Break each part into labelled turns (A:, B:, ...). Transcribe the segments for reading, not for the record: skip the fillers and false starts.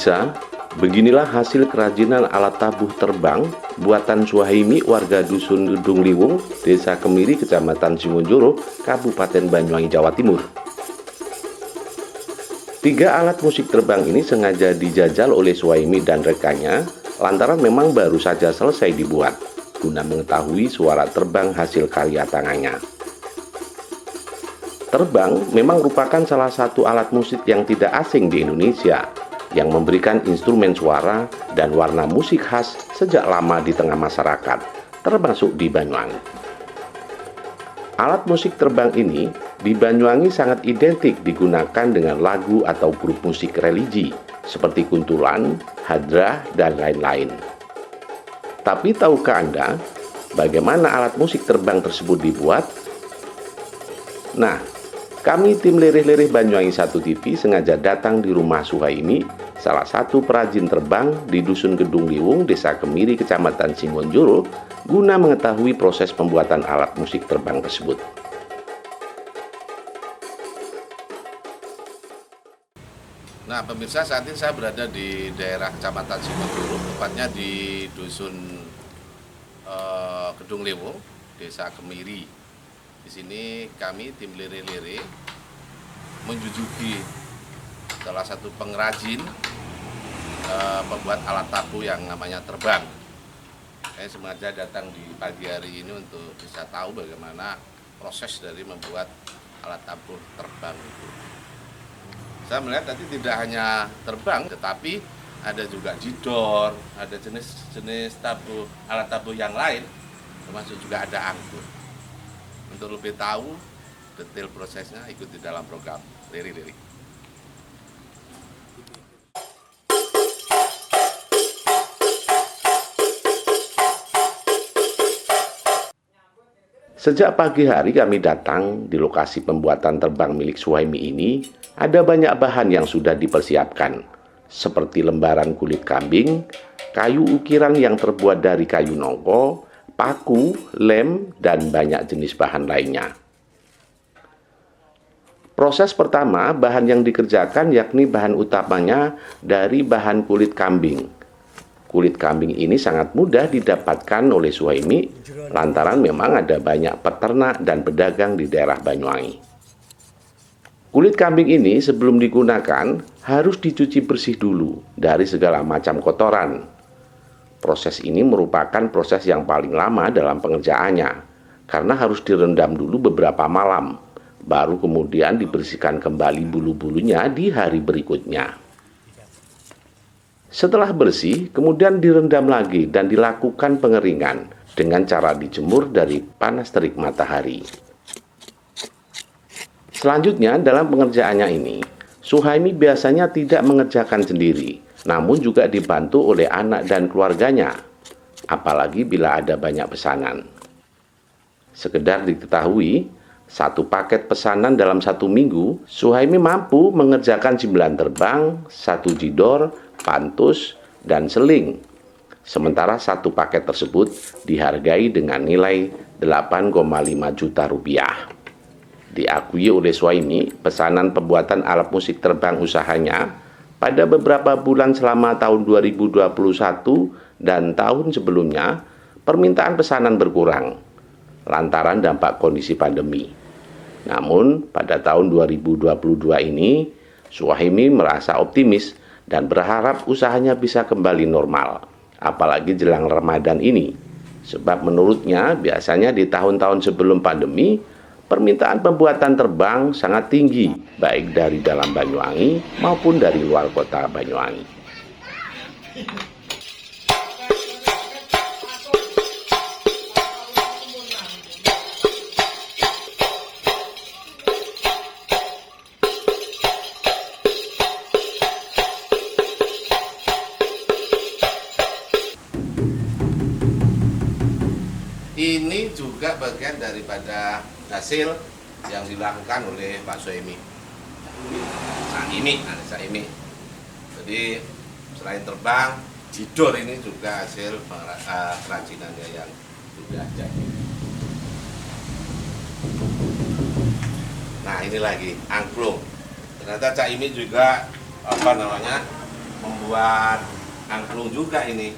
A: Pemirsa, beginilah hasil kerajinan alat tabuh terbang buatan Suhaimi warga Dusun Gedung Liwung, Desa Kemiri, Kecamatan Simonjoro, Kabupaten Banyuwangi, Jawa Timur. 3 alat musik terbang ini sengaja dijajal oleh Suhaimi dan rekannya lantaran memang baru saja selesai dibuat, guna mengetahui suara terbang hasil karya tangannya. Terbang memang merupakan salah satu alat musik yang tidak asing di Indonesia, yang memberikan instrumen suara dan warna musik khas sejak lama di tengah masyarakat, termasuk di Banyuwangi. Alat musik terbang ini di Banyuwangi sangat identik digunakan dengan lagu atau grup musik religi, seperti kuntulan, hadrah, dan lain-lain. Tapi tahukah Anda bagaimana alat musik terbang tersebut dibuat? Nah, kami tim Lirih-Lirih Banyuwangi 1 TV sengaja datang di rumah Suhaimi, salah satu perajin terbang di Dusun Gedung Liwung, Desa Kemiri, Kecamatan Simonjoro, guna mengetahui proses pembuatan alat musik terbang tersebut.
B: Nah, pemirsa, saat ini saya berada di daerah Kecamatan Simonjoro, tepatnya di Dusun Gedung Liwung, Desa Kemiri. Di sini kami tim Lirih-Lirih menjujuki salah satu pengrajin pembuat alat tabuh yang namanya terbang. Saya sengaja datang di pagi hari ini untuk bisa tahu bagaimana proses dari membuat alat tabuh terbang itu. Saya melihat tadi tidak hanya terbang, tetapi ada juga jidor, ada jenis-jenis tabuh, alat tabuh yang lain, termasuk juga ada anggur. Untuk lebih tahu detail prosesnya, ikuti dalam program Lirih-Lirih.
A: Sejak pagi hari kami datang di lokasi pembuatan terbang milik Suhaimi ini, ada banyak bahan yang sudah dipersiapkan, seperti lembaran kulit kambing, kayu ukiran yang terbuat dari kayu nongko, paku, lem, dan banyak jenis bahan lainnya. Proses pertama, bahan yang dikerjakan yakni bahan utamanya dari bahan kulit kambing. Kulit kambing ini sangat mudah didapatkan oleh Suhaimi, lantaran memang ada banyak peternak dan pedagang di daerah Banyuwangi. Kulit kambing ini sebelum digunakan harus dicuci bersih dulu dari segala macam kotoran. Proses ini merupakan proses yang paling lama dalam pengerjaannya, karena harus direndam dulu beberapa malam, baru kemudian dibersihkan kembali bulu-bulunya di hari berikutnya. Setelah bersih, kemudian direndam lagi dan dilakukan pengeringan dengan cara dijemur dari panas terik matahari. Selanjutnya, dalam pengerjaannya ini, Suhaimi biasanya tidak mengerjakan sendiri, namun juga dibantu oleh anak dan keluarganya, apalagi bila ada banyak pesanan. Sekedar diketahui, 1 paket pesanan dalam 1 minggu, Suhaimi mampu mengerjakan 9 terbang, 1 jidor, pantus, dan seling. Sementara 1 paket tersebut dihargai dengan nilai 8,5 juta rupiah. Diakui oleh Suhaimi, pesanan pembuatan alat musik terbang usahanya pada beberapa bulan selama tahun 2021 dan tahun sebelumnya, permintaan pesanan berkurang lantaran dampak kondisi pandemi. Namun, pada tahun 2022 ini, Suhaimi merasa optimis dan berharap usahanya bisa kembali normal, apalagi jelang Ramadan ini. Sebab menurutnya, biasanya di tahun-tahun sebelum pandemi, permintaan pembuatan terbang sangat tinggi, baik dari dalam Banyuwangi maupun dari luar kota Banyuwangi.
B: Ini juga bagian daripada hasil yang dilakukan oleh Pak Suhaimi. Saimi. Jadi selain terbang, jidor ini juga hasil kerajinannya yang sudah jadi. Nah, ini lagi angklung. Ternyata Cak Imi juga membuat angklung juga ini.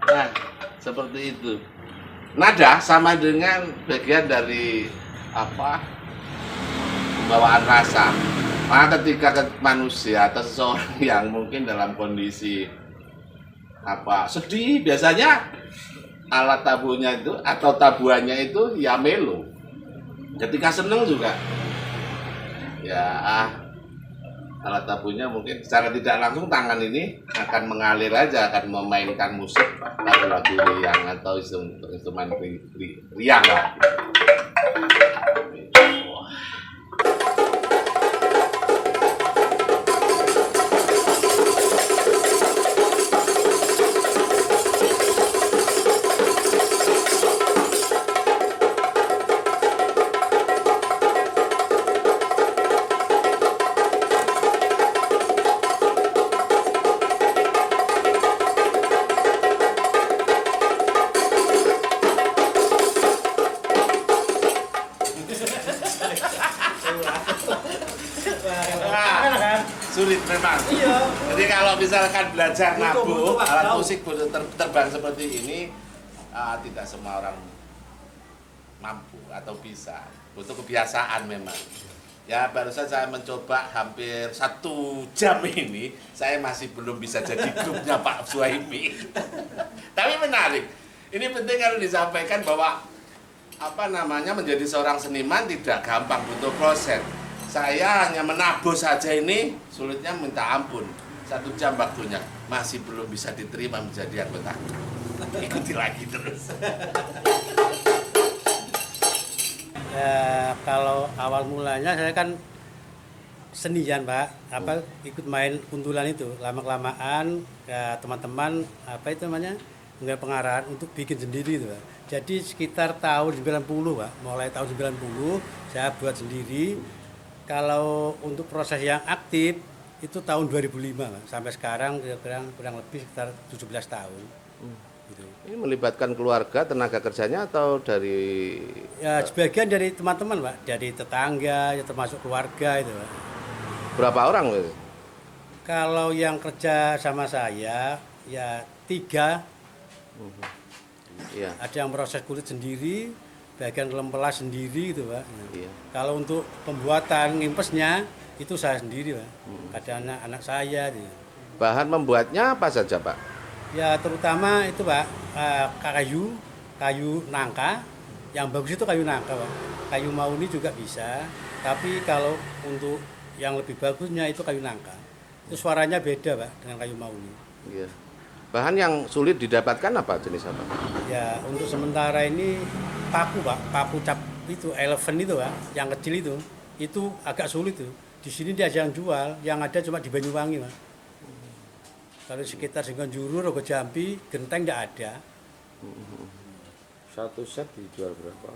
B: Nah, seperti itu. Nada sama dengan bagian dari pembawaan rasa. Maka ketika manusia atau seseorang yang mungkin dalam kondisi sedih, biasanya alat tabuhnya itu atau tabuhannya itu ya melo. Ketika seneng juga ya alat tabuhnya mungkin secara tidak langsung tangan ini akan mengalir aja, akan memainkan musik lagu-lagu riang atau instrumen riang lah. Sulit memang.
C: Iya.
B: Jadi kalau misalkan belajar nabuh
C: butuh
B: alat
C: tahu.
B: musik terbang seperti ini, tidak semua orang mampu atau bisa. Butuh kebiasaan memang. Ya barusan saya mencoba hampir 1 jam ini, saya masih belum bisa jadi grupnya Pak Suhaimi. Tapi menarik. Ini penting kalau disampaikan bahwa menjadi seorang seniman tidak gampang, butuh proses. Saya hanya menabuh saja ini sulitnya minta ampun. 1 jam waktunya masih belum bisa diterima menjadi anggota. Ikuti lagi terus.
C: Ya, kalau awal mulanya saya kan senian Pak, ikut main kuntulan itu, lama-kelamaan ya teman-teman mengambil pengarahan untuk bikin sendiri itu Pak. Jadi sekitar tahun 90 Pak, mulai tahun 90 saya buat sendiri. Kalau untuk proses yang aktif itu tahun 2005 Pak. Sampai sekarang kurang lebih sekitar 17 tahun. Gitu.
A: Ini melibatkan keluarga, tenaga kerjanya atau dari
C: Ya sebagian dari teman-teman Pak, dari tetangga, ya termasuk keluarga itu Pak.
A: berapa orang? Pak?
C: Kalau yang kerja sama saya ya 3.
A: Iya.
C: Ada yang proses kulit sendiri, bagian lempelas sendiri gitu Pak.
A: Iya.
C: Kalau untuk pembuatan ngimpesnya itu saya sendiri Pak. Ada anak-anak saya gitu.
A: Bahan membuatnya apa saja, Pak?
C: Ya terutama itu Pak, kayu nangka. Yang bagus itu kayu nangka Pak. Kayu mahoni juga bisa, tapi kalau untuk yang lebih bagusnya itu kayu nangka. Itu suaranya beda Pak dengan kayu mahoni.
A: Iya. Bahan yang sulit didapatkan apa, jenis apa?
C: Ya untuk sementara ini paku Pak, paku cap itu eleven itu Pak, yang kecil itu agak sulit tuh. Di sini dia jarang jual, yang ada cuma di Banyuwangi Pak. Kalau sekitar Singgonjuru, Rogo Jambi, Genteng tidak ada.
D: Satu set dijual berapa?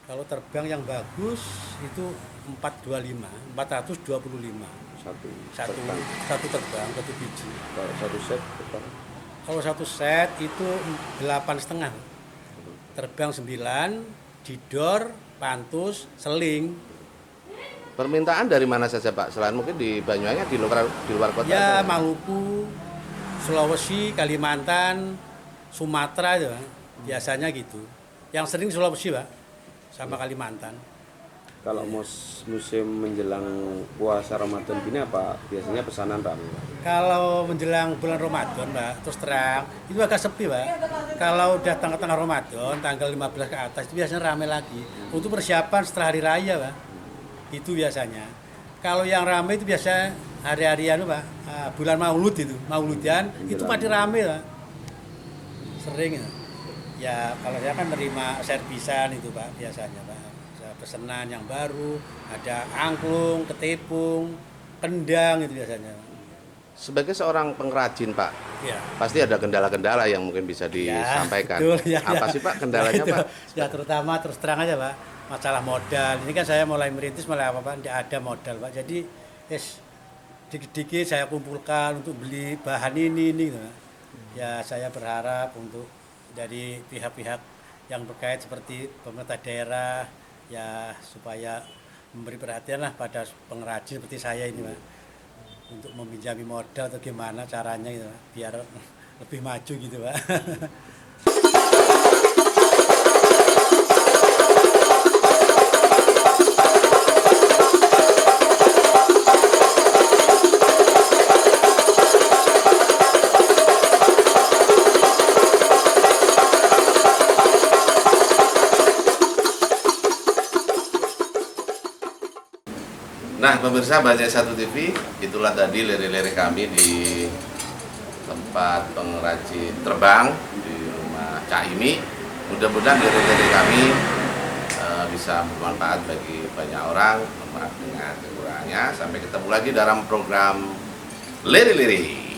C: Kalau terbang yang bagus itu 425, 425. Satu terbang, satu biji.
D: Kalau satu set berapa?
C: Kalau satu set itu 8,5. Terbang 9, didor, pantus, seling.
A: Permintaan dari mana saja, Pak? Selain mungkin di Banyuwangi, di luar kota?
C: Ya
A: atau-
C: Maluku, Sulawesi, Kalimantan, Sumatera itu Pak. Biasanya gitu. Yang sering Sulawesi Pak, sama Kalimantan.
D: Kalau musim menjelang puasa Ramadan gini apa? Biasanya pesanan ramai.
C: Kalau menjelang bulan Ramadan Pak, terus terang, itu agak sepi Pak. Kalau udah tengah-tengah Ramadan, tanggal 15 ke atas, itu biasanya ramai lagi. Untuk persiapan setelah hari raya Pak, itu biasanya. Kalau yang ramai itu biasa hari-harian Pak, bulan Maulud itu, Mauludan, itu pada ramai Pak. Sering ya. Ya kalau saya kan nerima servisan itu Pak biasanya Pak. Saya pesanan yang baru, ada angklung, ketepung, kendang itu biasanya.
B: Sebagai seorang pengrajin Pak,
C: Ya.
B: pasti ada kendala-kendala yang mungkin bisa
C: Ya,
B: disampaikan.
C: betul, ya,
B: Apa
C: ya.
B: sih Pak kendalanya
C: Ya, itu.
B: Pak?
C: Ya terutama terus terang aja Pak, masalah modal. Ini kan saya mulai merintis mulai apa Pak, tidak ada modal Pak. Jadi dikit-dikit saya kumpulkan untuk beli bahan ini gitu, Pak. Ya saya berharap untuk dari pihak-pihak yang terkait seperti pemerintah daerah ya supaya memberi perhatian lah pada pengrajin seperti saya ini Pak. Untuk meminjami modal atau gimana caranya gitu Pak, biar lebih maju gitu Pak.
B: Nah, pemirsa Bajai Satu TV, itulah tadi lirik-lirik kami di tempat pengrajin terbang di rumah Cak Imi. Mudah-mudahan lirik-lirik kami bisa bermanfaat bagi banyak orang, maaf dengan kekurangannya. Sampai ketemu lagi dalam program Lirik-lirik.